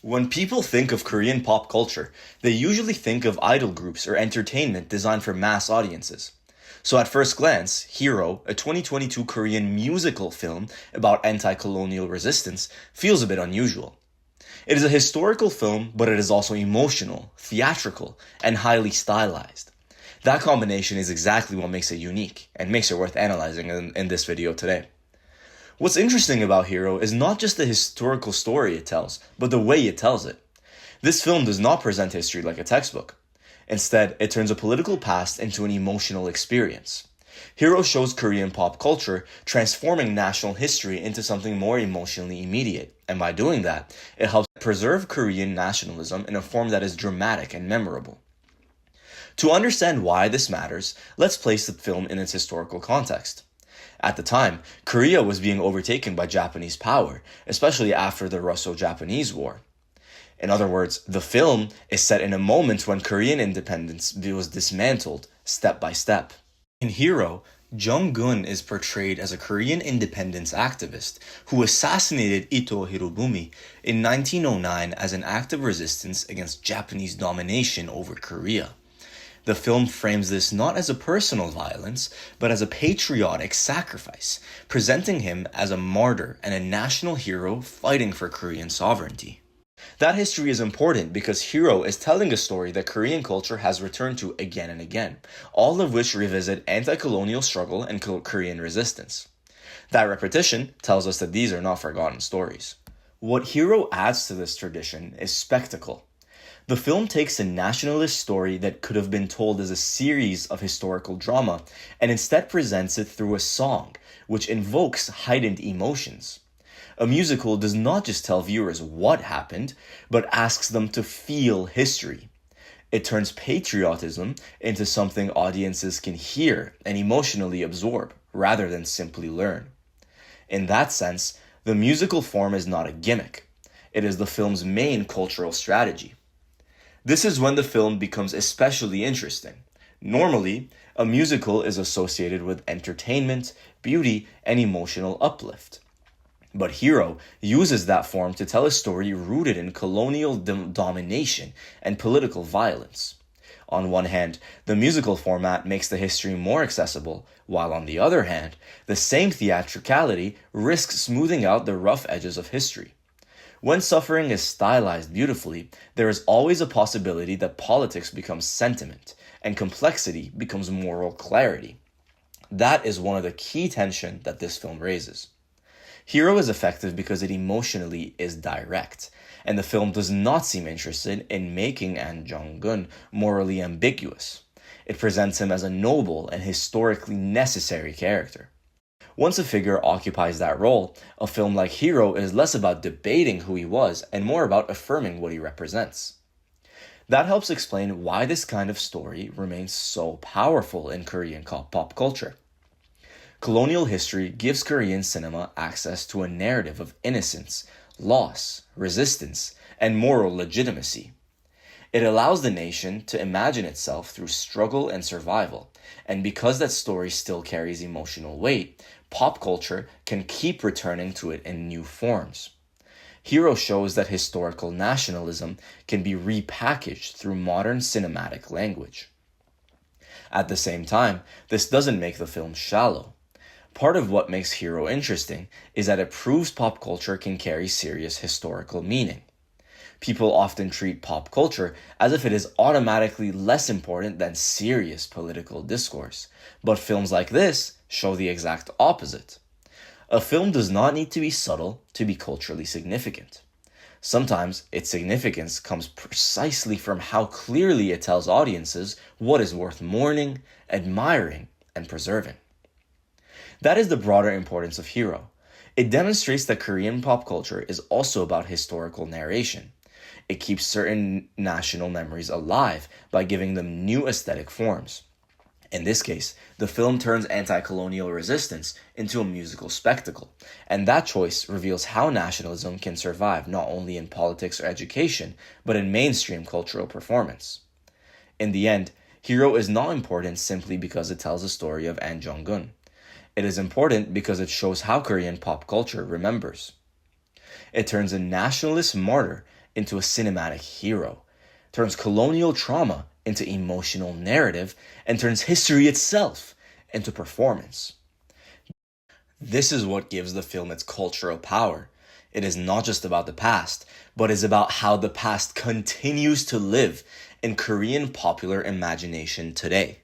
When people think of Korean pop culture, they usually think of idol groups or entertainment designed for mass audiences. So at first glance, Hero, a 2022 Korean musical film about anti-colonial resistance, feels a bit unusual. It is a historical film, but it is also emotional, theatrical, and highly stylized. That combination is exactly what makes it unique, and makes it worth analyzing in this video today. What's interesting about Hero is not just the historical story it tells, but the way it tells it. This film does not present history like a textbook. Instead, it turns a political past into an emotional experience. Hero shows Korean pop culture transforming national history into something more emotionally immediate, and by doing that, it helps preserve Korean nationalism in a form that is dramatic and memorable. To understand why this matters, let's place the film in its historical context. At the time, Korea was being overtaken by Japanese power, especially after the Russo-Japanese War. In other words, the film is set in a moment when Korean independence was dismantled step by step. In Hero, Jung-geun is portrayed as a Korean independence activist who assassinated Ito Hirobumi in 1909 as an act of resistance against Japanese domination over Korea. The film frames this not as a personal violence, but as a patriotic sacrifice, presenting him as a martyr and a national hero fighting for Korean sovereignty. That history is important because Hero is telling a story that Korean culture has returned to again and again, all of which revisit anti-colonial struggle and Korean resistance. That repetition tells us that these are not forgotten stories. What Hero adds to this tradition is spectacle. The film takes a nationalist story that could have been told as a series of historical drama and instead presents it through a song, which invokes heightened emotions. A musical does not just tell viewers what happened, but asks them to feel history. It turns patriotism into something audiences can hear and emotionally absorb, rather than simply learn. In that sense, the musical form is not a gimmick. It is the film's main cultural strategy. This is when the film becomes especially interesting. Normally, a musical is associated with entertainment, beauty, and emotional uplift. But Hero uses that form to tell a story rooted in colonial domination and political violence. On one hand, the musical format makes the history more accessible, while on the other hand, the same theatricality risks smoothing out the rough edges of history. When suffering is stylized beautifully, there is always a possibility that politics becomes sentiment, and complexity becomes moral clarity. That is one of the key tension that this film raises. Hero is effective because it emotionally is direct, and the film does not seem interested in making An Jung-geun morally ambiguous. It presents him as a noble and historically necessary character. Once a figure occupies that role, a film like Hero is less about debating who he was and more about affirming what he represents. That helps explain why this kind of story remains so powerful in Korean pop culture. Colonial history gives Korean cinema access to a narrative of innocence, loss, resistance, and moral legitimacy. It allows the nation to imagine itself through struggle and survival, and because that story still carries emotional weight, pop culture can keep returning to it in new forms. Hero shows that historical nationalism can be repackaged through modern cinematic language. At the same time, this doesn't make the film shallow. Part of what makes Hero interesting is that it proves pop culture can carry serious historical meaning. People often treat pop culture as if it is automatically less important than serious political discourse, but films like this show the exact opposite. A film does not need to be subtle to be culturally significant. Sometimes its significance comes precisely from how clearly it tells audiences what is worth mourning, admiring, and preserving. That is the broader importance of Hero. It demonstrates that Korean pop culture is also about historical narration. It keeps certain national memories alive by giving them new aesthetic forms. In this case, the film turns anti-colonial resistance into a musical spectacle, and that choice reveals how nationalism can survive not only in politics or education, but in mainstream cultural performance. In the end, Hero is not important simply because it tells the story of An Jung-geun. It is important because it shows how Korean pop culture remembers. It turns a nationalist martyr into a cinematic hero, turns colonial trauma into emotional narrative, and turns history itself into performance. This is what gives the film its cultural power. It is not just about the past, but is about how the past continues to live in Korean popular imagination today.